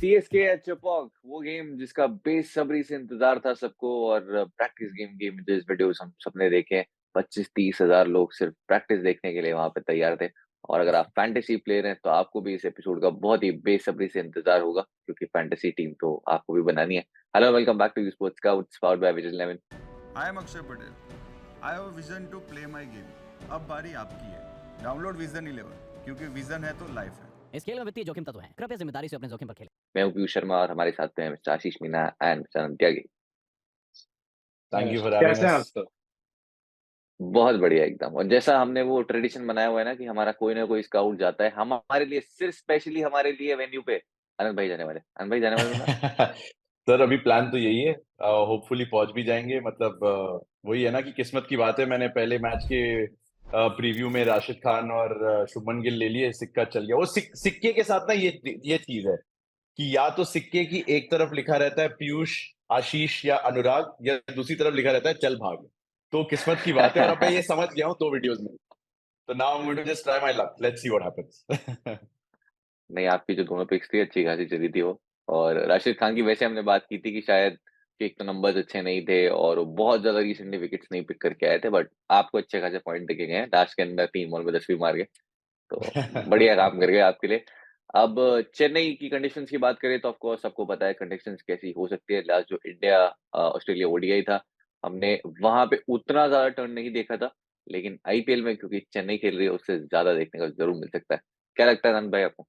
CSK या चेपॉक वो game जिसका बेसब्री से इंतजार था सबको और प्रैक्टिस गेम की इमेजेस वीडियोस हम सबने देखे। 25-30 हजार लोग सिर्फ प्रैक्टिस देखने के लिए वहां पे तैयार थे। और अगर आप फैंटेसी प्लेयर हैं तो आपको भी इस एपिसोड का बहुत ही बेसब्री से इंतजार होगा क्योंकि फैंटेसी टीम तो आपको भी बनानी है। Hello, welcome back to sports scouts powered by Vision 11। I am Akshay Patel. I have vision to play my game. अब बारी आपकी है। डाउनलोड विजन 11 क्योंकि विजन है तो लाइफ है। इस खेल में वित्तीय जोखिम तत्व है। कृपया जिम्मेदारी से अपने जोखिम पर खेलें। मैं हूं पीयूष शर्मा और हमारे साथ में है mister Ashish Meena and mister Tyagi. Thank you for having कैसे हैं आप अस। सब? बहुत बढ़िया एकदम। और जैसा हमने वो ट्रेडिशन बनाया हुआ है ना कि हमारा कोई ना कोई स्काउट जाता है हमारे लिए, सिर्फ स्पेशली हमारे लिए वेन्यू पे। आनंद भाई जाने वाले, आनंद भाई जाने वाले ना। सर अभी प्लान तो यही है, होपफुली पहुंच भी जाएंगे। मतलब वही है ना कि किस्मत की बात है। मैंने पहले मैच के प्रीव्यू में राशिद खान और शुभमन गिल ले लिए, सिक्का चल गया। वो सिक्के के साथ ना ये चीज है कि या तो सिक्के की एक तरफ लिखा रहता है पीयूष, आशीष या अनुराग, या दूसरी तरफ लिखा रहता है चल भाग। तो किस्मत की बात है, और अब मैं ये समझ गया हूँ 2 वीडियोस में। तो now I am going to just try my luck, let's see what happens. नहीं, आपकी जो दोनों पिक्स थी अच्छी खासी चली थी वो। और राशिद खान की वैसे हमने बात की थी कि शायद कि एक तो नंबर्स अच्छे नहीं थे और वो बहुत ज्यादा रिसेंटली विकेट्स नहीं पिक करके आए थे, बट आपको अच्छे खासे पॉइंट देके गए हैं। लास्ट के अंदर 3 बॉल में 10 भी मार गए, तो बढ़िया काम कर गए आपके लिए। अब चेन्नई की कंडीशंस की बात करें तो ऑफ कोर्स सबको पता है कंडीशंस कैसी हो सकती है। लास्ट जो इंडिया ऑस्ट्रेलिया ओडीआई था, हमने वहां पे उतना ज्यादा टर्न नहीं देखा था, लेकिन आईपीएल में क्योंकि चेन्नई खेल रही है उससे ज्यादा देखने का जरूर मिल सकता है। क्या लगता है आनंद भाई आपको?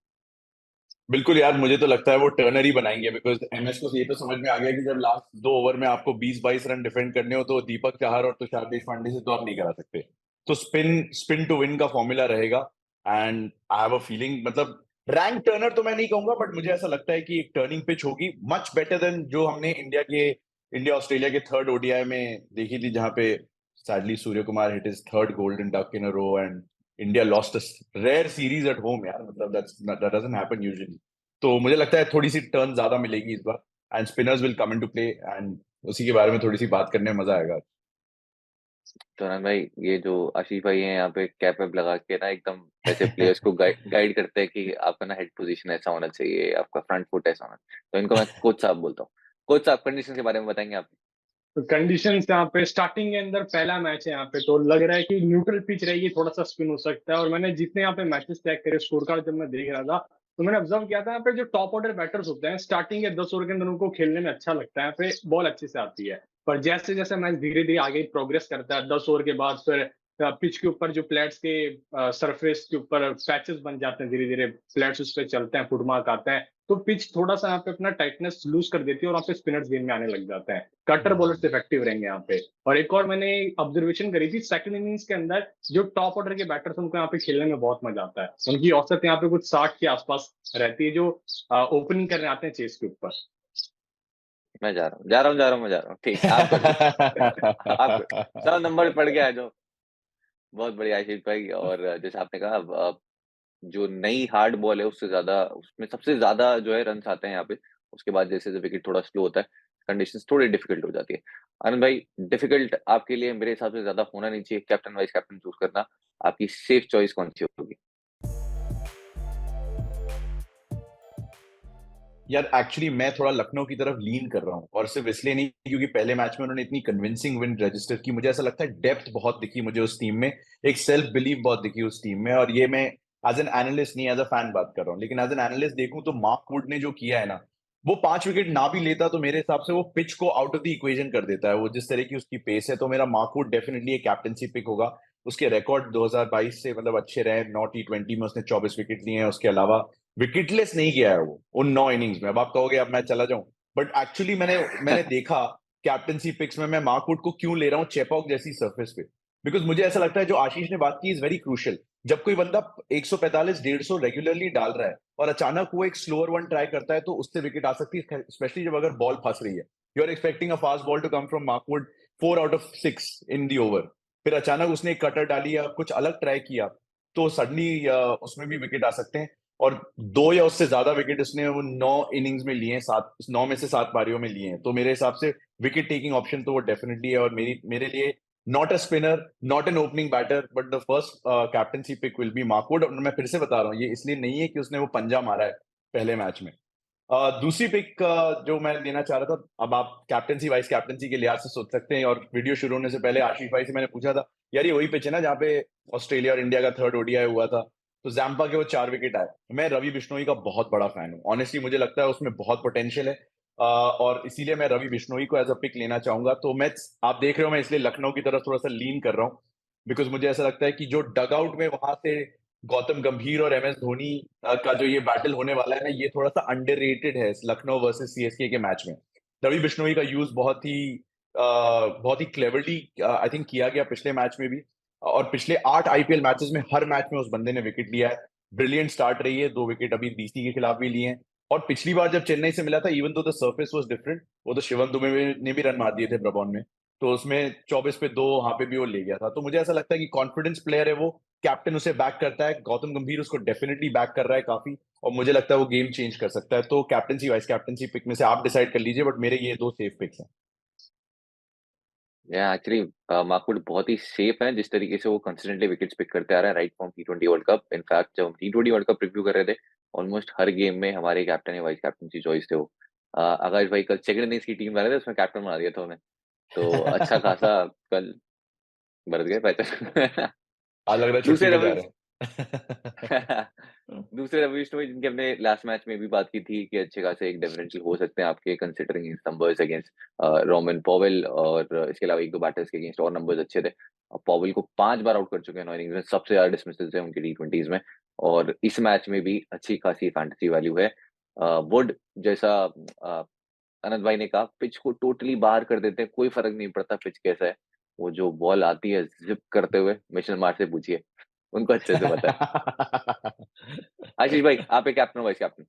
बिल्कुल यार, मुझे तो लगता है वो टर्नर ही बनाएंगे। बिकॉज एमएस को ये तो समझ में आ गया कि जब लास्ट 2 ओवर में आपको 20-22 रन डिफेंड करने हो तो दीपक चाहर और तुषार देशपांडे से तो आप नहीं करा सकते। तो स्पिन स्पिन टू विन का फॉर्मूला रहेगा। And I have a feeling, मतलब रैंक टर्नर तो मैं नहीं कहूंगा, बट मुझे ऐसा लगता है कि एक टर्निंग पिच होगी, मच बेटर देन जो हमने इंडिया ऑस्ट्रेलिया के थर्ड ओडीआई में देखी थी, जहां पे sadly Suryakumar hit his third golden duck in a row and India lost a rare series at home. यार मतलब दैट डजंट हैपन यूजुअली। तो मुझे लगता है थोड़ी सी टर्न ज्यादा मिलेगी इस बार, and spinners will come into play, and उसी के बारे में थोड़ी सी बात करने में मजा आएगा। तो आनंद भाई, ये जो आशीष भाई हैं यहाँ पे कैप वैप लगा के ना एकदम ऐसे प्लेयर्स को गाइड करते हैं कि आपका ना हेड पोजीशन ऐसा होना चाहिए, आपका फ्रंट फुट ऐसा होना चाहिए। तो इनको मैं कोच साहब बोलता हूँ। कोच साहब, कंडीशन के बारे में बताएंगे आप? तो कंडीशंस यहाँ पे स्टार्टिंग के अंदर पहला मैच है यहाँ पे, तो लग रहा है कि न्यूट्रल पिच रहेगी, थोड़ा सा स्पिन हो सकता है। और मैंने जितने यहाँ पे मैचेस चेक करे, स्कोर कार्ड जब मैं देख रहा था, तो मैंने ऑब्जर्व किया था यहाँ पे जो टॉप ऑर्डर बैटर्स होते हैं स्टार्टिंग के 10 ओवर के अंदर उनको खेलने में अच्छा लगता है, यहाँ पे बॉल अच्छे से आती है। पर जैसे जैसे मैच धीरे धीरे आगे प्रोग्रेस करता है, 10 ओवर के बाद फिर पिच के ऊपर जो प्लेट्स के सरफेस के ऊपर पैचेस बन जाते हैं, धीरे धीरे प्लेट्स उस पर चलते हैं, फुटमार्क आते हैं, तो पिच थोड़ा सा यहाँ पे अपना टाइटनेस लूज कर देती है और वहाँ पे स्पिनर्स गेम में आने लग जाते हैं। कटर बॉलर्स इफेक्टिव रहेंगे यहाँ पे। और एक और मैंने ऑब्जर्वेशन करी थी, सेकंड इनिंग्स के अंदर जो टॉप ऑर्डर के बैटर्स उनको यहाँ पे खेलने में बहुत मजा आता है। उनकी औसत यहाँ पे कुछ 60 के आसपास रहती है, जो ओपनिंग करने आते हैं चेस के ऊपर। मैं जा रहा हूँ, जा रहा हूँ, जा रहा हूँ, मैं जा रहा हूँ। ठीक, आप कर लो। आप चलो नंबर पढ़ के आ जाओ। बहुत बढ़िया आशीष भाई। और जैसे आपने कहा, जो नई हार्ड बॉल है उससे ज्यादा उसमें सबसे ज्यादा जो है रन आते हैं यहाँ पे। उसके बाद जैसे जैसे विकेट थोड़ा स्लो होता है, कंडीशंस थोड़ी डिफिकल्ट हो जाती है। आनंद भाई, डिफिकल्ट आपके लिए मेरे हिसाब से ज्यादा होना नहीं चाहिए। कैप्टन वाइस कैप्टन चूज करना, आपकी सेफ चॉइस कौन सी होगी? यार एक्चुअली मैं थोड़ा लखनऊ की तरफ लीन कर रहा हूँ, और सिर्फ इसलिए नहीं क्योंकि पहले मैच में उन्होंने इतनी कन्विंसिंग विन रजिस्टर की। मुझे ऐसा लगता है डेप्थ बहुत दिखी मुझे उस टीम में, एक सेल्फ बिलीव बहुत दिखी उस टीम में। और ये मैं एज एन एनालिस्ट नहीं एज अ फैन बात कर रहा हूँ, लेकिन एज एन एनालिस्ट देखूं तो मार्क वुड ने जो किया है ना, वो 5 विकेट ना भी लेता तो मेरे हिसाब से वो पिच को आउट ऑफ द इक्वेशन कर देता है, वो जिस तरह की उसकी पेस है। तो मेरा मार्क वुड डेफिनेटली एक कैप्टनसी पिक होगा। उसके रिकॉर्ड 2022 से मतलब अच्छे रहे, 9 T20 में उसने 24 विकेट लिए हैं। उसके अलावा विकेटलेस नहीं किया है वो उन 9 इनिंग्स में। अब आप कहोगे अब मैं चला जाऊं, बट एक्चुअली मैंने देखा कैप्टनसी पिक्स में मैं मार्कवुड को क्यों ले रहा हूँ चेपॉक जैसी सरफेस पे। बिकॉज मुझे ऐसा लगता है जो आशीष ने बात की इज वेरी क्रूशियल। जब कोई बंदा 145-150 रेगुलरली डाल रहा है और अचानक वो एक स्लोअर वन ट्राई करता है, तो उससे विकेट आ सकती है, स्पेशली जब अगर बॉल फंस रही है। You are expecting a fast ball to come from Mark Wood 4 out of 6 in the over, फिर अचानक उसने एक कटर डाली या कुछ अलग ट्राई किया, तो सडनली उसमें भी विकेट आ सकते हैं। और 2 या उससे ज्यादा विकेट उसने वो 9 इनिंग्स में लिए हैं, 9 में से 7 पारियों में लिए हैं। तो मेरे हिसाब से विकेट टेकिंग ऑप्शन तो वो डेफिनेटली है। और मेरे लिए not a spinner, not an opening batter, but the first captaincy pick will be Mark Wood. और मैं फिर से बता रहा हूँ, ये इसलिए नहीं है कि उसने वो पंजा मारा है पहले मैच में। दूसरी पिक जो मैं लेना चाह रहा था, अब आप कैप्टनसी वाइस कैप्टनसी के लिहाज से सोच सकते हैं, और वीडियो शुरू होने से पहले आशीष भाई से मैंने पूछा था, यार ये वही पिच है ना जहाँ पे ऑस्ट्रेलिया और इंडिया का थर्ड ओडीआई हुआ था, तो जैम्पा के वो 4 विकेट आए। मैं रवि बिश्नोई का बहुत बड़ा फैन हूँ, ऑनेस्टली मुझे लगता है उसमें बहुत पोटेंशियल है, और इसीलिए मैं रवि बिश्नोई को एज अ पिक लेना चाहूंगा। तो मैं, आप देख रहे हो, मैं इसलिए लखनऊ की तरफ थोड़ा सा लीन कर रहा हूँ, बिकॉज मुझे ऐसा लगता है कि जो डगआउट में वहां से गौतम गंभीर और एमएस धोनी का जो ये बैटल होने वाला है ना, ये थोड़ा सा अंडररेटेड है इस लखनऊ वर्सेस सीएसके के मैच में। रवि बिश्नोई का यूज बहुत ही क्लेवरली आई थिंक किया गया पिछले मैच में भी, और पिछले 8 आईपीएल मैचेस में हर मैच में उस बंदे ने विकेट लिया है। ब्रिलियंट स्टार्ट रही है, 2 विकेट अभी डीसी के खिलाफ भी लिए हैं। और पिछली बार जब चेन्नई से मिला था, even though the surface was different, वो तो शिवम दुबे ने भी रन मार दिए थे ब्रबॉन में, तो उसमें 24 पे 2 वहां पे भी वो ले गया था। तो मुझे ऐसा लगता है कि कॉन्फिडेंस प्लेयर है वो, कैप्टन उसे बैक करता है, गौतम गंभीर उसको डेफिनेटली बैक कर रहा है काफी, और मुझे लगता है वो गेम चेंज कर सकता है। तो कैप्टनसी वाइस कैप्टनसी पिक में से आप डिसाइड कर लीजिए, बट मेरे ये 2 सेफ पिक्स हैं। या एक्चुअली मार्कवुड बहुत ही सेफ है, जिस तरीके से वो कंसिस्टेंटली विकेट्स पिक करते आ रहा है right from T20 world cup. In fact जब हम टी20 वर्ल्ड कप रिव्यू कर रहे थे, ऑलमोस्ट हर गेम में हमारे कैप्टन या वाइस कैप्टनसी चॉइस थे वो। आकाश भाई कल सेकंड इनिंग्स की टीम बना रहे थे, उसमें कैप्टन बना दिया था उन्हें, तो अच्छा खासा कल बढ़ गए पहचान। आज लग रहा है छुट्टी दूसरे पे जा रवि रहे हैं। दूसरे रवि बिश्नोई जिनकी हमने लास्ट मैच में भी बात की थी कि अच्छे खासे एक डिफरेंशियल हो सकते हैं आपके, considering his numbers against Rovman Powell, और इसके अलावा एक दो बैटर्स के अगेंस्ट और नंबर्स अच्छे थे। पॉवेल को 5 बार आउट कर चुके हैं 9 इनिंग्स में, सबसे ज्यादा डिसमिसल्स है उनके टी20s में, और इस मैच में भी अच्छी खासी फैंटेसी वैल्यू है। वुड जैसा अनंत भाई ने कहा, पिच को टोटली बाहर कर देते हैं, कोई फर्क नहीं पड़ता पिच कैसा है, वो जो बॉल आती है जिप करते हुए, मिशेल मार्श से पूछिए, उनको अच्छे से पता है। आशीष भाई, आप एक कैप्टन वाइस कैप्टन?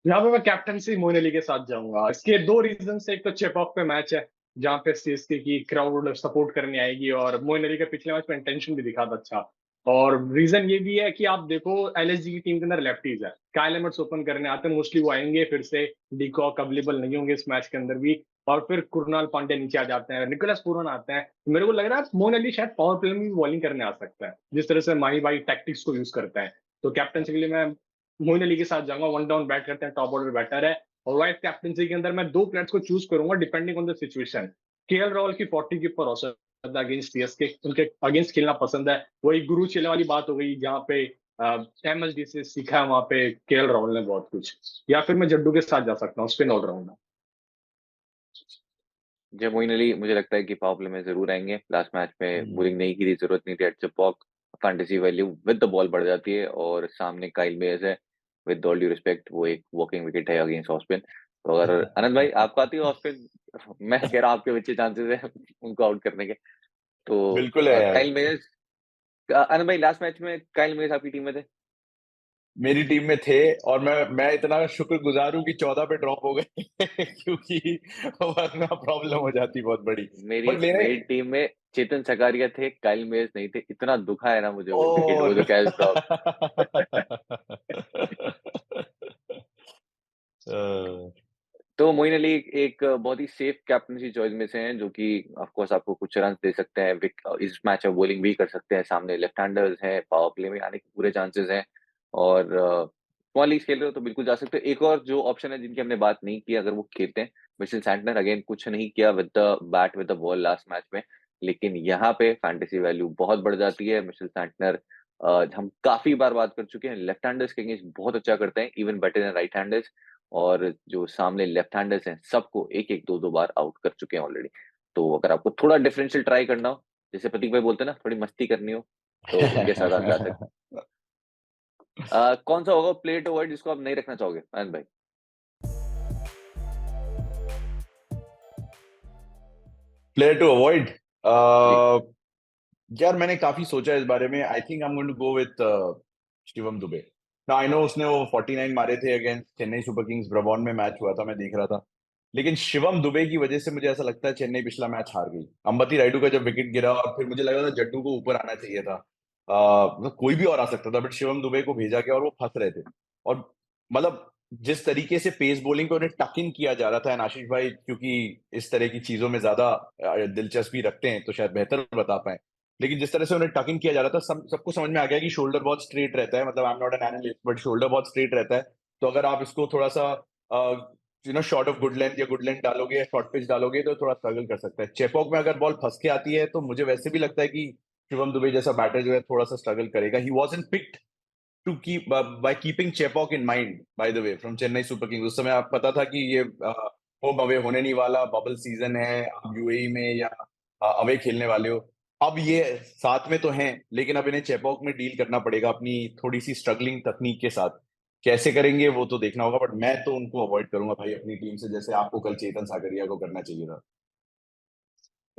यहाँ पे मैं कैप्टनसी मोइन अली के साथ जाऊंगा। इसके दो रीजन से, एक तो चेप ऑफ पे मैच है जहाँ पे सीएसके की क्राउड सपोर्ट करने आएगी, और मोइन अली का पिछले मैच में इंटेंशन भी दिखा था अच्छा। और रीजन ये भी है कि आप देखो एलएसजी की टीम के अंदर लेफ्टीज है, काइल एमर्स ओपन करने आते हैं, मोस्टली वो आएंगे, फिर से डीकॉक अवेलेबल नहीं होंगे इस मैच के अंदर भी, और फिर कुरनाल पांड्या नीचे आ जाते हैं, निकोलस पूरन आते हैं। मेरे को लग रहा है मोइन अली शायद पावर प्ले में भी बॉलिंग करने आ सकता है, जिस तरह से माही भाई टैक्टिक्स को यूज करता है। तो कैप्टनसी के लिए मैं मोइन अली के साथ जाऊंगा। वन डाउन बैट करते हैं, टॉप ऑर्डर बैटर है, और वाइस कैप्टनसी के अंदर मैं 2 प्लेयर्स को चूज करूंगा depending on the situation. KL Rahul की 40 के ऊपर औसत अगेंस्ट सीएसके, उनके अगेंस्ट खेलना पसंद है। वही गुरु चेले वाली बात हो गई, जहाँ पे एमएसडी से सीखा है वहां पे केएल राहुल ने बहुत कुछ। या फिर मैं जड्डू के साथ जा सकता हूँ स्पिन ऑलराउंडर। जब मोइन अली मुझे लगता है कि पावर प्ले में जरूर आएंगे, लास्ट मैच में बोलिंग नहीं की थी, जरूरत नहीं थी at Chepauk, fantasy value with the ball बढ़ जाती है, और सामने काइल मेयर्स है, विद ऑल ड्यू रिस्पेक्ट वो एक वॉकिंग विकेट है अगेंस्ट ऑफ स्पिन। तो अगर आनंद भाई आपको आती है ऑफ स्पिन, मैं कह रहा हूँ आपके अच्छे चांसेस है उनको आउट करने के, तो बिल्कुल है यार। Kyle Mayers. आनंद भाई लास्ट मैच में काइल मेयर्स आपकी टीम में थे? मेरी टीम में थे, और मैं इतना शुक्रगुजार हूँ कि 14 पे ड्रॉप हो गए क्योंकि वरना प्रॉब्लम हो जाती बहुत बड़ी। मेरी बट मेरे मेरी टीम में चेतन सकारिया थे, काइल मेयर्स नहीं थे, इतना दुखा है ना मुझे वो विकेट, वो और जो कैच ड्रॉप। तो मोइन अली एक बहुत ही सेफ कैप्टनसी चॉइस में से हैं, जो कि ऑफ कोर्स आपको कुछ रन दे सकते हैं, इस मैच में बॉलिंग भी कर सकते हैं, सामने लेफ्ट हैंडर्स हैं, पावर प्ले में आने के पूरे चांसेस हैं, और स्मॉल लीग खेल रहे हो तो बिल्कुल जा सकते हो। एक और जो ऑप्शन है जिनकी हमने बात नहीं की, अगर वो खेलते हैं, मिचेल सैंटनर, अगेन कुछ नहीं किया with the bat with the ball last match में, लेकिन यहाँ पे फैंटेसी वैल्यू बहुत बढ़ जाती है। मिचेल सैंटनर, हम काफी बार बात कर चुके हैं, लेफ्ट हैंडर्स के अगेंस्ट बहुत अच्छा करते हैं, even better than right handers, और जो सामने लेफ्ट हैंडर्स हैं सबको एक एक दो दो बार आउट कर चुके हैं ऑलरेडी। तो अगर आपको थोड़ा डिफरेंशियल ट्राई करना हो, जैसे प्रतीक भाई बोलते हैं ना, थोड़ी मस्ती करनी हो, तो उनके साथ आप जा सकते हैं। कौन सा होगा प्ले टू अवॉइड जिसको आप नहीं रखना चाहोगे आनंद भाई? प्लेयर टू अवॉइड, जी। यार मैंने काफी सोचा इस बारे में। I think I am going to go with Shivam Dube. ना आई नो उसने वो 49 मारे थे against Chennai super kings, Brabourne में मैच हुआ था, मैं देख रहा था, लेकिन शिवम दुबे की वजह से मुझे ऐसा लगता है चेन्नई पिछला मैच हार गई। अंबती रायडू का जब विकेट गिरा, और फिर मुझे लगा था जड्डू को ऊपर आना चाहिए था, मतलब कोई भी और आ सकता था, बट शिवम दुबे को भेजा गया और वो फंस रहे थे। और मतलब जिस तरीके से पेस बॉलिंग को उन्हें टक इन किया जा रहा था, एंड आशीष भाई क्योंकि इस तरह की चीजों में ज्यादा दिलचस्पी रखते हैं तो शायद बेहतर बता पाए, लेकिन जिस तरह से उन्हें टक इन किया जा रहा था, सबको समझ में आ गया कि शोल्डर बहुत स्ट्रेट रहता है, मतलब I am not an analyst, but shoulder बहुत स्ट्रेट रहता है। तो अगर आप इसको थोड़ा सा शॉर्ट ऑफ गुड लेंथ या गुड लेंथ डालोगे या शॉर्ट पिच डालोगे तो थोड़ा स्ट्रगल कर सकता है। चेपॉक में अगर बॉल फंस के आती है तो मुझे वैसे भी लगता है कि शिवम दुबे जैसा बैटर जो है थोड़ा सा स्ट्रगल करेगा। He wasn't picked to keep by keeping Chepauk in mind by the way from Chennai super kings. उस समय आप पता था कि ये होम अवे होने नहीं वाला, बबल सीजन है, आप यूएई में या अवे खेलने वाले हो। अब ये साथ में तो हैं, लेकिन अब इन्हें चेपॉक में डील करना पड़ेगा अपनी थोड़ी सी स्ट्रगलिंग तकनीक के साथ। कैसे करेंगे वो तो देखना होगा, बट मैं तो उनको अवॉइड करूंगा भाई अपनी टीम से, जैसे आपको कल चेतन सागरिया को करना चाहिए था।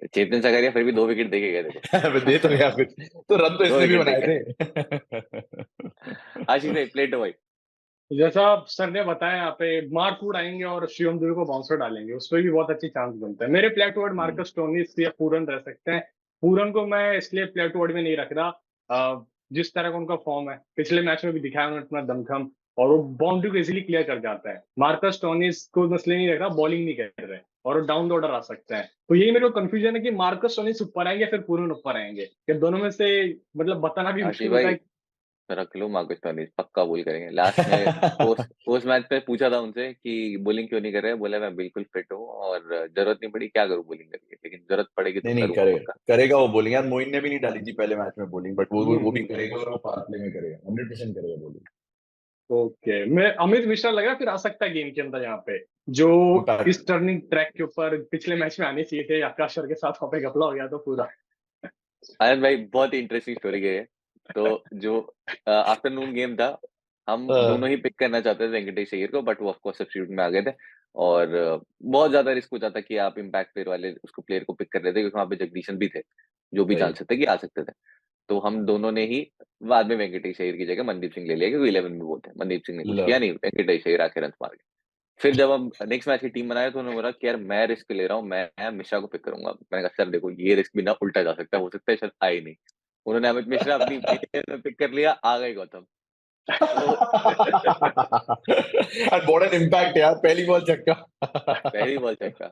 चेतन सगारिया फिर भी 2 विकेट दे के गए देखो। दे तो गया फिर, तो रन तो 2 इसने भी विकेट दे बनाए के। थे। आशीष भाई प्ले टू भाई। जैसा सर ने बताया, यहाँ पे मार्क वुड आएंगे और शिवम दुबे को बाउंसर डालेंगे, उस पर भी बहुत अच्छी चांस बनता है। मेरे प्ले टूवर्ड मार्कस स्टोनिस या पूरन रह सकते हैं। पूरन को मैं इसलिए प्ले टूवर्ड में नहीं रख रहा, जिस तरह का उनका फॉर्म है, पिछले मैच में भी दिखाया उन्होंने अपना दमखम, और वो बाउंड्री को इजीली क्लियर कर जाता है। मार्कस स्टोनिस को इसलिए नहीं रख रहा, बॉलिंग नहीं कर रहे और वो डाउन द ऑर्डर आ सकता है। तो यही मेरे को कंफ्यूजन है कि मार्कस स्टोनिस ऊपर आएंगे फिर पूरन ऊपर आएंगे, कि दोनों में से मतलब बताना भी आशीष मुश्किल होता भाई है। रख लो मार्कस स्टोनिस, पक्का बोल करेंगे। लास्ट में पोस्ट मैच पे पूछा था उनसे कि बोलिंग क्यों नहीं कर रहे, बोले मैं बिल्कुल फिट हूँ और जरूरत नहीं पड़ी, क्या करूँ बोलिंग करके, लेकिन जरूरत पड़ेगी तो नहीं नहीं, करूंगा करेगा पक्का। करेगा वो बोलिंग। यार मोइन ने भी नहीं डाली थी पहले मैच में बोलिंग, बट वो भी हम्म। करेगा और वो पावर प्ले में करेगा, 100% करेगा बोलिंग। ओके, मैं अमित मिश्रा लग रहा है फिर आ सकता है गेम के अंदर यहाँ पे, जो इस इम्पैक्ट। टर्निंग ट्रैक के ऊपर पिछले मैच में आने चाहिए थे। आकाश सर के साथ वहाँ पे घपला हो गया तो पूरा। आनंद भाई बहुत ही इंटरेस्टिंग स्टोरी है ये। तो जो आफ्टरनून गेम था, हम दोनों ही पिक करना चाहते थे वेंकटेश अय्यर को, बट वो ऑफकोर्स सब्स्टिट्यूट में आ गए थे। और बहुत ज्यादा रिस्क हो जाता कि आप इम्पैक्ट प्लेयर वाले उसको प्लेयर को पिक कर लेते, क्योंकि वहाँ पे जगदीशन भी थे जो भी वही। चांस थे कि आ सकते थे। तो हम दोनों ने ही बाद में वेंकटेश अय्यर की जगह मनदीप सिंह ले लिया, क्योंकि 11 में वो थे। मनदीप सिंह ने कुछ लो। किया नहीं, वेंकटेश अय्यर आके रन मार गए। फिर जब हम नेक्स्ट मैच की टीम बनाए तो उन्होंने बोला कि यार मैं रिस्क ले रहा हूँ, मैं मिश्रा को पिक करूंगा। मैंने कहा सर देखो ये रिस्क भी ना उल्टा जा सकता है, हो सकता है शायद आए नहीं। उन्होंने अमित मिश्रा अपनी पेयर में पिक कर लिया, आ गए गौतम। तो और बॉर्डर इम्पैक्ट यार, पहली बॉल छक्का। पहली बॉल छक्का।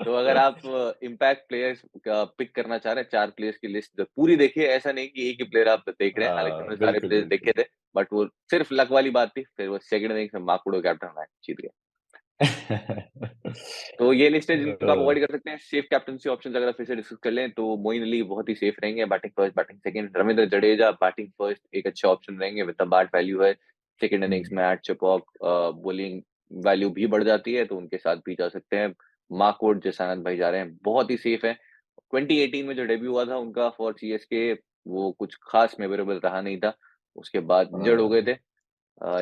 तो अगर आप इम्पैक्ट प्लेयर्स का पिक करना चाह रहे हैं, 4 प्लेयर्स की लिस्ट पूरी देखिए, ऐसा नहीं कि एक ही प्लेयर आप देख रहे हैं। हालांकि हमने सारे बिल्कुल प्लेयर्स बिल्कुल। देखे थे, बट वो सिर्फ लक वाली बात थी। फिर वो सेकंड इनिंग्स में माकुड़ो कैप्टन मैच जीत गए। तो ये लिस्ट है जिनको आप अवॉइड कर सकते हैं। सेफ कैप्टनसी ऑप्शंस अगर आप फिर से डिस्कस कर लें तो मोइन अली बहुत ही सेफ रहेंगे, batting first batting second. Ravindra Jadeja batting first एक अच्छे ऑप्शन रहेंगे, विद द बाट वैल्यू है। सेकंड इनिंग्स में एट चेपॉक बॉलिंग वैल्यू भी बढ़ जाती है, तो उनके साथ भी जा सकते हैं। मार्कवुड जैसे आनंद भाई जा रहे हैं, बहुत ही सेफ है। 2018 में जो डेब्यू हुआ था उनका फॉर सीएसके, वो कुछ खास मेमोरेबल रहा नहीं था। उसके बाद इंजर्ड हो गए थे।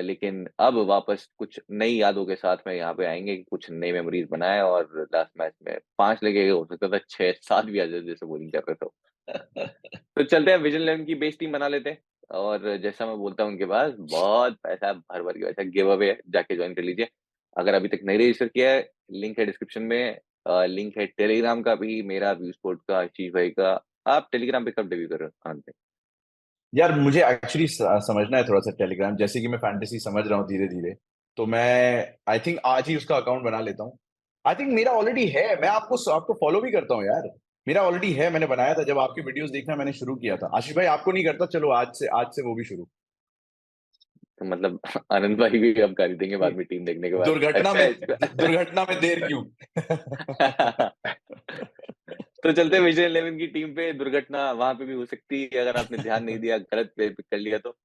लेकिन अब वापस कुछ नई यादों के साथ में यहाँ पे आएंगे, कुछ नई मेमोरीज बनाए, और लास्ट मैच में 5 लगे, हो सकता था 6-7 भी आ जाए जैसे बॉलिंग कर रहे थे। तो चलते हैं विजन 11 की बेस टीम बना लेते हैं। और जैसा मैं बोलता हूँ उनके पास बहुत पैसा भर भर के पैसा, गिव अवे है, जाके ज्वाइन कर लीजिए। अगर अभी तक नहीं रजिस्टर किया है, लिंक है डिस्क्रिप्शन में। लिंक है टेलीग्राम का भी, मेरा व्यू स्पोर्ट का, आशीष भाई का। आप टेलीग्राम पे कब डेब्यू कर रहे हो आनंद भाई? यार मुझे एक्चुअली समझना है थोड़ा सा टेलीग्राम, जैसे कि मैं फैंटेसी समझ रहा हूँ धीरे धीरे। तो मैं आई थिंक आज ही उसका अकाउंट बना लेता हूँ। आई थिंक मेरा ऑलरेडी है, मैं आपको आपको फॉलो भी करता हूँ यार। मेरा ऑलरेडी है, मैंने बनाया था जब आपकी वीडियोस देखना मैंने शुरू किया था। आशीष भाई आपको नहीं करता, चलो आज से वो भी शुरू। तो मतलब आनंद भाई भी अब कर देंगे बाद में टीम देखने के बाद, दुर्घटना अच्छा में है इसका। दुर्घटना में देर क्यों? तो चलते हैं विजय 11 की टीम पे। दुर्घटना वहां पे भी हो सकती है अगर आपने ध्यान नहीं दिया, गलत प्लेयर पिक कर लिया तो।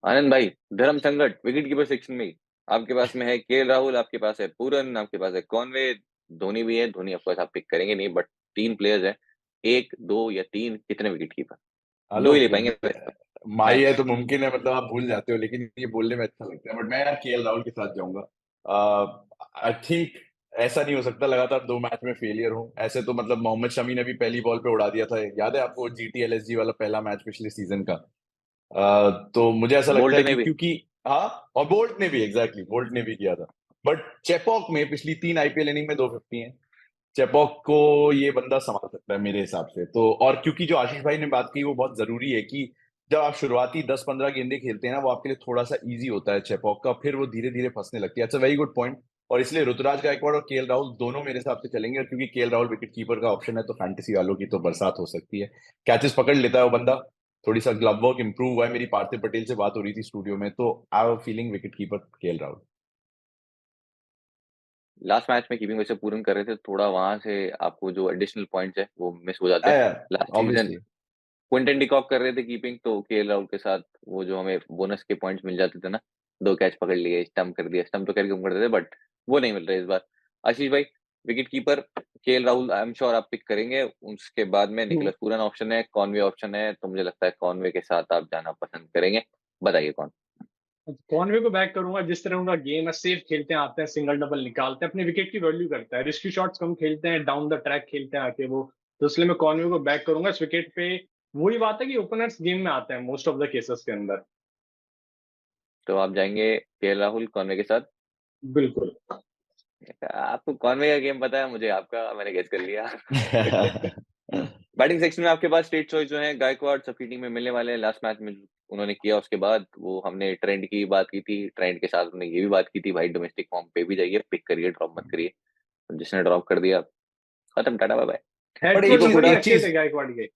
आनंद भाई धर्म संकट विकेट कीपर सेक्शन में ही आपके पास में है केएल राहुल, आपके पास है पूरन, आपके पास है कॉनवे, धोनी भी है। धोनी ऑफकोर्स आप पिक करेंगे नहीं, बट 3 प्लेयर्स है, 1 2 या 3, कितने विकेट कीपर? 2 हेलो, ही ले पाएंगे वैसे तो। माही है मैक्स। तो मुमकिन है, मतलब आप भूल जाते हो, लेकिन ये बोलने में अच्छा लगता है। बट मैं यार केएल राहुल के साथ जाऊंगा। आई थिंक ऐसा नहीं हो सकता लगातार 2 मैच में फेलियर हो। ऐसे तो मतलब मोहम्मद शमी ने भी पहली बॉल पे उड़ा दिया था, याद है आपको जीटीएलएसजी वाला पहला मैच पिछले सीजन का। तो मुझे ऐसा लगता बोल्ट है ने कि भी। क्योंकि हाँ, और बोल्ट ने भी, एग्जैक्टली बोल्ट ने भी किया था। बट चेपॉक में पिछली 3 आईपीएल इनिंग में 250 है। चेपॉक को ये बंदा संभाल सकता है मेरे हिसाब से तो। और क्योंकि जो आशीष भाई ने बात की वो बहुत जरूरी है कि जब आप शुरुआती 10-15 गेंदें खेलते हैं ना, वो आपके लिए थोड़ा सा इजी होता है चेपॉक का, फिर वो धीरे धीरे फंसने लगती है। It's a very good point. और इसलिए ऋतुराज गायकवाड़ और केएल राहुल दोनों मेरे हिसाब से चलेंगे, और क्योंकि केएल राहुल विकेट कीपर का ऑप्शन है तो फैंटेसी वालों की तो बरसात हो सकती है। कैचेस पकड़ लेता है वो बंदा। थोड़ी सा ग्लव वर्क इंप्रूव हुआ है। मेरी पार्थिव पटेल से बात हो रही थी स्टूडियो में, तो I have feeling wicket keeper KL Rahul. Last match में कीपिंग वैसे पूर्ण कर रहे थे, थोड़ा वहाँ से आपको जो एडिशनल पॉइंट्स है वो मिस हो जाते हैं। Last season obviously Quinton de Kock कर रहे थे कीपिंग, तो केएल राहुल के साथ वो जो हमें बोनस के पॉइंट्स मिल जाते थे ना, 2 कैच पकड़ लिए, स्टंप कर दिया, स्टंप तो खैर कम करते थे बट वो नहीं मिल रहे इस बार। आशीष भाई, wicket keeper KL Rahul I am sure आप पिक करेंगे, उसके बाद में निकोलस पूरन ऑप्शन है, कॉनवे ऑप्शन है, तो मुझे लगता है कॉनवे के साथ आप जाना पसंद करेंगे। बताइए कौन? कॉनवे को बैक करूंगा, जिस तरह उनका गेम है, सेफ खेलते हैं, आते हैं, सिंगल डबल निकालते हैं, अपने विकेट की वैल्यू करता है, रिस्की शॉट्स कम खेलते हैं, डाउन द ट्रैक खेलते हैं आके वो, तो इसलिए मैं कॉनवे को बैक करूंगा इस विकेट पे। वही बात है कि ओपनर्स गेम में आते हैं मोस्ट ऑफ द केसेस के अंदर। तो आप जाएँगे केएल राहुल कॉनवे के साथ? बिल्कुल। आपको कॉनवे का गेम पता है, मुझे आपका, मैंने गेस कर लिया। बैटिंग सेक्शन में आपके पास स्ट्रेट चॉइस जो है गायकवाड सबकी टीम में मिलने वाले हैं। लास्ट मैच में उन्होंने किया, उसके बाद वो हमने ट्रेंड की बात की थी, ट्रेंड के साथ हमने ये भी बात की थी भाई डोमेस्टिक फॉर्म पे भी जाइए, पिक करिए, ड्रॉप मत करिए। तो जिसने ड्रॉप कर दिया, खत्म, टाटा बाय बाय। हेड बट टू एक हेड दीपक चीज बड़े हुडा, एक अच्छे चीज थे गायकवाड़ के।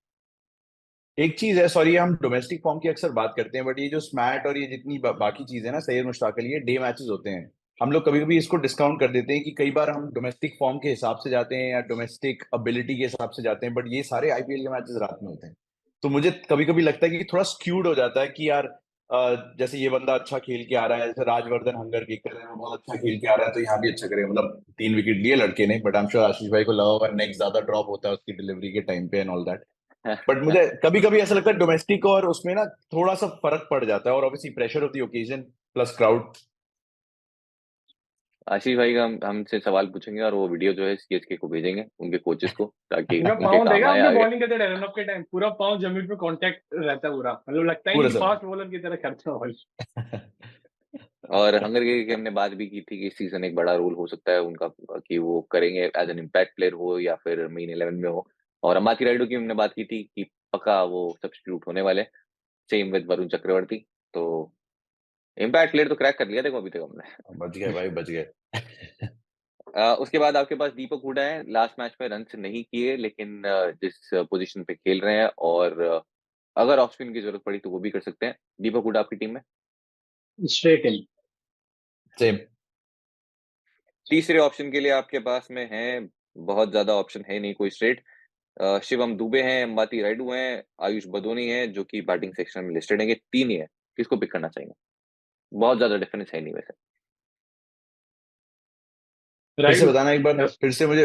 एक चीज है, सॉरी, हम डोमेस्टिक फॉर्म की अक्सर बात करते हैं, बट ये जो स्मैट और ये जितनी बाकी चीजें ना, सैयद मुश्ताक अली, ये डे मैचेस होते हैं। हम लोग कभी कभी इसको डिस्काउंट कर देते हैं कि कई बार हम डोमेस्टिक फॉर्म के हिसाब से जाते हैं या डोमेस्टिक एबिलिटी के हिसाब से जाते हैं, बट ये सारे आईपीएल के मैचेस रात में होते हैं। तो मुझे कभी कभी लगता है कि थोड़ा स्क्यूड हो जाता है कि यार जैसे ये बंदा अच्छा खेल के आ रहा है, जैसे राजवर्धन हंगर की कर रहे हैं, वो बहुत अच्छा खेल के आ रहा है, तो यहाँ भी अच्छा करेगा। मतलब 3 विकेट लिए लड़के ने, बट आई एम श्योर आशीष भाई को लगा होगा नेक्स्ट ज्यादा ड्रॉप होता है उसकी डिलीवरी के टाइम पे एंड ऑल दैट। बट मुझे कभी कभी ऐसा लगता है डोमेस्टिक और उसमें ना थोड़ा सा फर्क पड़ जाता है, और obviously pressure of the occasion plus crowd. Ashish भाई का हम हमसे सवाल पूछेंगे और वो वीडियो जो है सीएसके को भेजेंगे, उनके कोचेस को, ताकि पूरा उनके पाँव काम देखा आए आपने आगे। बॉलिंग करते रनअप के टाइम, पूरा पाँव जमीन पे कांटेक्ट रहता है पूरा, मतलब लगता ही नहीं पूरा कि सब। फास्ट बॉलर की तरह करता है। और हंगर की हमने बात भी की थी कि इस सीजन एक बड़ा रोल हो सकता है उनका, कि वो करेंगे एज एन इम्पैक्ट प्लेयर हो या फिर मेन 11 में हो। और अमाती रायडू की हमने बात की थी कि पक्का वो सब्स्टिट्यूट होने वाले, सेम विद वरुण चक्रवर्ती। तो इम्पैक्ट प्लेयर तो क्रैक कर लिया देखो अभी तक हमने। बच गए भाई, बच गए। उसके बाद आपके पास दीपक हुडा है, लास्ट मैच में रन्स नहीं किए, लेकिन जिस पोजीशन पे खेल रहे हैं, और अगर ऑफ स्पिन की जरूरत पड़ी तो वो भी कर सकते हैं। दीपक हुडा आपकी टीम में? Straight in. सेम। तीसरे ऑप्शन के लिए आपके पास में है, बहुत ज्यादा ऑप्शन है नहीं कोई स्ट्रेट। शिवम दुबे हैं, अंबाती रायडू हैं, आयुष बदोनी है, जो कि बैटिंग सेक्शन में लिस्टेड है, ये तीन ही है। किसको पिक करना चाहिए? बहुत ज्यादा डिफरेंस है नहीं वैसे। फिर से राइडू। बताना एक बार,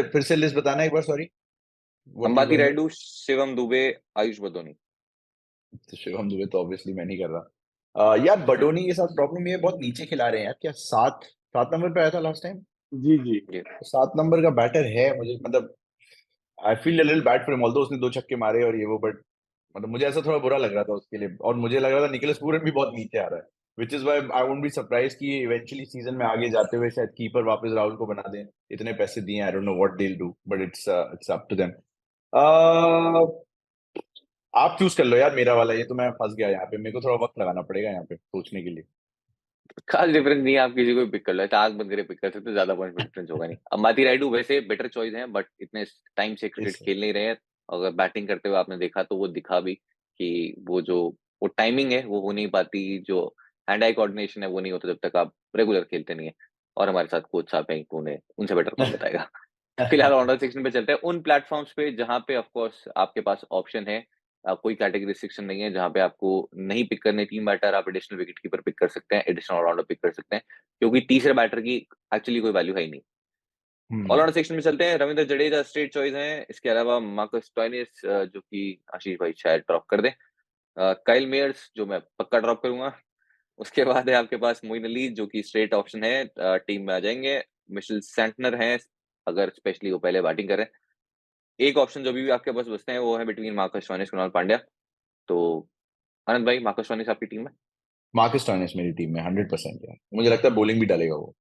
फिर से लिस्ट बताना एक बार, sorry. What you Ambati going with? Rayudu, Shivam Dube, Ayush Badoni. तो शिवम दुबे तो ऑब्वियसली मैं नहीं कर रहा। यार बडोनी के साथ प्रॉब्लम, ये बहुत नीचे खिला रहे हैं यार, क्या 7 नंबर पे आया था लास्ट टाइम? जी जी। 7 नंबर का बैटर है, मुझे मतलब I feel little bad for him, although उसने 2 छक्के मारे और ये वो, बट मतलब मुझे ऐसा थोड़ा बुरा लग रहा था उसके लिए, और मुझे लग रहा था निकोलस पूरन भी बहुत नीचे आ रहा है, which is why I won't be surprise कि इवेंचुअली सीजन में आगे जाते हुए शायद कीपर वापस राहुल को बना दें। इतने पैसे दिए, I don't know what they will do, but it's up to them. आप चूज कर लो यार मेरा वाला, ये तो मैं फंस गया यहाँ पे, मेरे को थोड़ा वक्त लगाना पड़ेगा यहाँ पे सोचने के लिए। खास डिफरेंस नहीं है, आप किसी को भी पिक कर लो, ऐसा आग बंद करके पिक कर सकते हो, ज्यादा पॉइंट डिफरेंस होगा नहीं। अमाती रायडू वैसे बेटर चॉइस है, बट इतने टाइम से क्रिकेट Yes, sir. खेल नहीं रहे हैं। अगर बैटिंग करते हुए आपने देखा तो वो दिखा भी कि वो टाइमिंग है वो हो नहीं पाती, जो हैंड आई कोऑर्डिनेशन है वो नहीं होता जब तक आप रेगुलर खेलते नहीं है। और हमारे साथ कोच साहब हैं, उन्हें उनसे बेटर कौन बताएगा। फिलहाल ऑनर सेक्शन पे चलते हैं, उन प्लेटफॉर्म्स पे जहां पे ऑफ कोर्स आपके पास ऑप्शन है, कोई कैटेगरी रिस्ट्रिक्शन नहीं है, जहां पे आपको नहीं पिक करने तीन बैटर, आप एडिशनल विकेट कीपर पिक कर सकते हैं, एडिशनल ऑलराउंडर पिक कर सकते हैं, क्योंकि तीसरे बैटर की एक्चुअली कोई वैल्यू है ही नहीं। हम्म। ऑलराउंडर सेक्शन में चलते हैं, रविंद्र जडेजा स्ट्रेट चॉइस है, इसके अलावा मार्कस स्टोइनिस, जो कि आशीष भाई शायद ड्रॉप कर दें, काइल मेयर्स जो मैं पक्का ड्रॉप करूंगा। उसके बाद है आपके पास मोइन अली, जो कि स्ट्रेट ऑप्शन है, टीम में आ जाएंगे। मिशेल सेंटनर है, अगर स्पेशली वो पहले बैटिंग करें। एक ऑप्शन जो भी आपके पास बचते हैं वो है between Marcus Stoinis, Kunal Pandya. तो आनंद भाई, मार्कस स्टोइनिस आपकी टीम में? मार्कस स्टोइनिस मेरी टीम में 100% है, मुझे लगता है बॉलिंग भी डालेगा वो।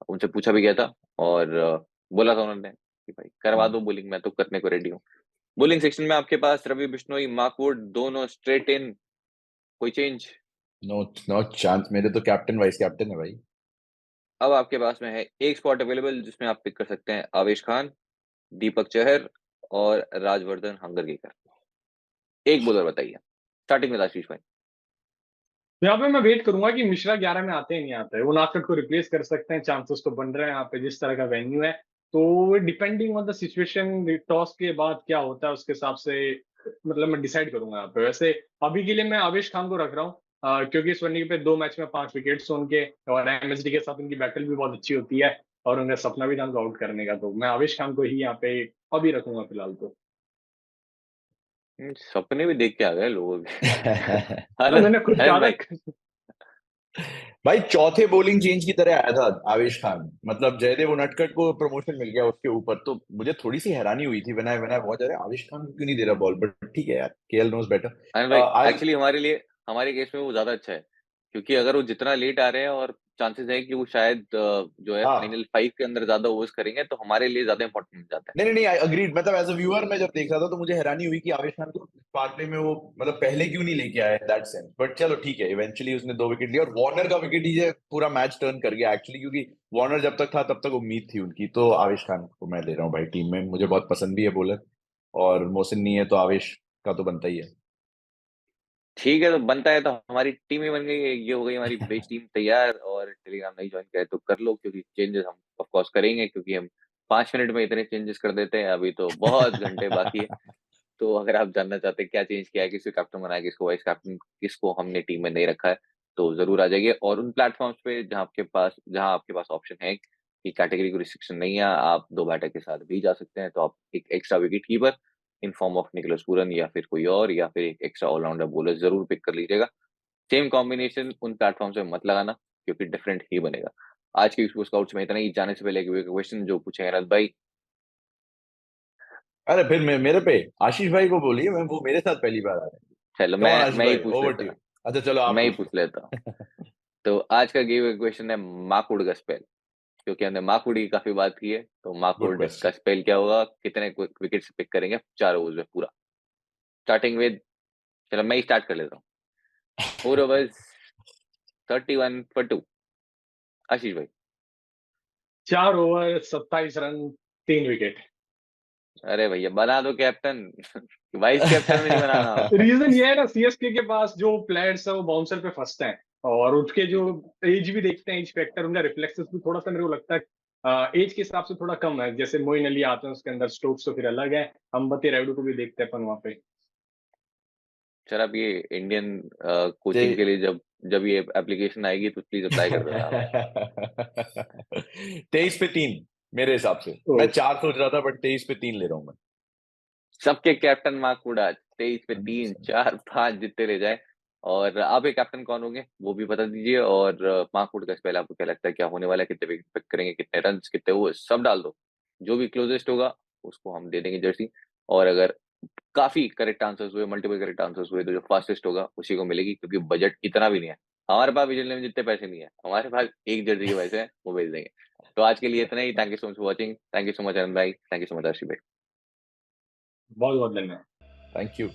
उनसे पूछा भी गया था, और बोला था उन्होंने कि भाई करवा दो बोलिंग, मैं तो करने को रेडी हूँ। बोलिंग सेक्शन में आपके पास रवि बिश्नोई, मार्क वुड, दोनों स्ट्रेट इन, कोई चेंज? नो, नो चांस, मेरे तो कैप्टन वाइस कैप्टन है भाई। अब आपके पास में है एक स्पॉट अवेलेबल, जिसमें आप पिक कर सकते हैं आवेश खान, दीपक चहर और राजवर्धन हंगरगेकर। एक बॉलर बताइए, स्टार्टिंग में आशीष भाई। तो यहाँ पे मैं वेट करूंगा कि मिश्रा 11 में आते हैं नहीं आते हैं, वो नाफकट को रिप्लेस कर सकते हैं, चांसेस तो बन रहे हैं यहाँ पे जिस तरह का वेन्यू है। तो depending on the situation toss के बाद क्या होता है उसके हिसाब से मतलब मैं डिसाइड करूंगा यहाँ पे। वैसे अभी के लिए मैं आवेश खान को रख रहा हूँ, क्योंकि इस वनडे पे 2 मैच में 5 विकेट्स उनके, और एमएसडी के साथ उनकी बैटल भी बहुत अच्छी होती है, और उनका सपना भी था उनको आउट करने का, तो मैं आवेश खान को ही यहाँ पे अभी रखूंगा फिलहाल तो। सपने भी देख के आ गए लोगों के। तो मैंने कुछ अनंत ज्यादा भाई, भाई चौथे बॉलिंग चेंज की तरह आया था आवेश खान, मतलब जयदेव उनटकट को प्रमोशन मिल गया उसके ऊपर, तो मुझे थोड़ी सी हैरानी हुई थी व्हेन आई वॉच, अरे आवेश खान को क्यों नहीं दे रहा बॉल, बट ठीक है यार, केएल नोज बेटर। अनंत भाई आज एक्चुअली हमारे लिए, हमारे केस में वो ज्यादा अच्छा है, क्योंकि अगर वो जितना लेट आ रहे हैं और चांसेस है कि वो शायद जो है हाँ, फाइनल 5 के अंदर ज्यादा ओवर्स करेंगे, तो हमारे लिए ज्यादा इंपॉर्टेंट हो जाता है। नहीं नहीं नहीं, आई अग्रीड, मतलब एज अ व्यूअर मैं जब देख रहा था तो मुझे हैरानी हुई कि आवेश खान को पार्ट में वो मतलब पहले क्यों नहीं लेके आया दैट सेंस, बट चलो ठीक है, इवेंचुअली उसने 2 विकेट लिए, और वार्नर का विकेट ही पूरा मैच टर्न कर गया एक्चुअली, क्योंकि वार्नर जब तक था तब तक उम्मीद थी उनकी, तो आवेश खान को मैं ले रहा हूँ भाई टीम में, मुझे बहुत पसंद भी है बॉलर, और मोहसिन नहीं है तो आवेश का तो बनता ही है। ठीक है, तो बनता है तो हमारी टीम ही बन गई है, ये हो गई हमारी बेस टीम तैयार। और टेलीग्राम नहीं ज्वाइन करे तो कर लो, क्योंकि चेंजेस हम ऑफ कोर्स करेंगे, क्योंकि हम 5 मिनट में इतने चेंजेस कर देते हैं, अभी तो बहुत घंटे बाकी है। तो अगर आप जानना चाहते हैं क्या चेंज किया है, किसको कैप्टन बनाया, किसको वाइस कैप्टन, किसको हमने टीम में नहीं रखा है, तो जरूर आ जाइए। और उन प्लेटफॉर्म्स पे जहां आपके पास ऑप्शन है कि कैटेगरी को रिस्ट्रिक्शन नहीं है, आप 2 बैटर के साथ भी जा सकते हैं, तो आप एक extra wicket keeper in form of Nicholas Pooran या फिर कोई और, या फिर एक एक्स्ट्रा ऑलराउंडर बॉलर जरूर पिक कर लीजिएगा। सेम कॉम्बिनेशन उन प्लेटफॉर्म पे मत लगाना, क्योंकि डिफरेंट ही बनेगा। आज की स्काउट्स में इतना ही। जाने से पहले एक क्वेश्चन जो पूछे रथ भाई। अरे फिर मेरे पे आशीष भाई को बोलिए, मैं वो मेरे साथ पहली बार आ रहे हैं। चलो कम ऑन मैं आशीष मैं ही भाई, पूछ ओवर लेता टू यू। अच्छा चलो आप मैं ही पूछ पूछ लो। लेता हूँ। तो आज का गिव क्वेश्चन है माकुड़ का स्पेल, क्योंकि हमने माकुड़ की काफी बात की है, तो गुड माकुड़ का क्वेश्चन। स्पेल क्या होगा, कितने विकेट पिक करेंगे 4 ओवर्स में पूरा, स्टार्टिंग विद, चलो मैं ही स्टार्ट कर लेता हूँ। 4 ओवर्स, 31 for 2। आशीष भाई। 4 ओवर 27 रन, 3 विकेट। अरे भैया बना दो कैप्टन। वाइस कैप्टन में नहीं बनाना। रीजन ये है ना, सीएसके के पास जो प्लेयर्स है वो बाउंसर पे फंसते हैं, और उसके जो एज भी देखते हैं, एज फैक्टर, उनका रिफ्लेक्सेस भी थोड़ा सा मेरे को लगता है एज के हिसाब से थोड़ा कम है। जैसे मोइन अली आते हैं उसके अंदर, स्टोक्स तो फिर अलग है, अंबती रायडू को भी देखते हैं अपन वहाँ पे। सर आप ये इंडियन ते कोचिंग के लिए जब जब ये एप्लीकेशन आएगी तो प्लीज अप्लाई कर देना आप। 23 पे 3 मेरे हिसाब से, तो मैं 4 सोच रहा था बट 23 पे 3 ले रहा हूँ सबके कैप्टन मार्क उड़ा, 23 पे 3, मैं। 4, 5 जितने ले जाए। और आप एक कैप्टन कौन होंगे वो भी बता दीजिए, और मार्क उड़ का पहले आपको क्या लगता है क्या होने वाला है, कितने विकेट पिक करेंगे, कितने रन, कितने वो सब डाल दो। जो भी क्लोजेस्ट होगा उसको हम दे देंगे जर्सी। और अगर काफी करेक्ट आंसर्स हुए, मल्टीपल करेक्ट आंसर्स हुए, तो जो फास्टेस्ट होगा उसी को मिलेगी, क्योंकि बजट इतना भी नहीं है हमारे पास, विजिल में जितने पैसे नहीं है हमारे पास, एक जर्सी के पैसे हैं वो भेज देंगे। तो आज के लिए इतना ही। Thank you so much for watching, thank you so much Anant भाई, thank you so much Ashish भाई। बहुत बहुत धन्यवाद। Thank you.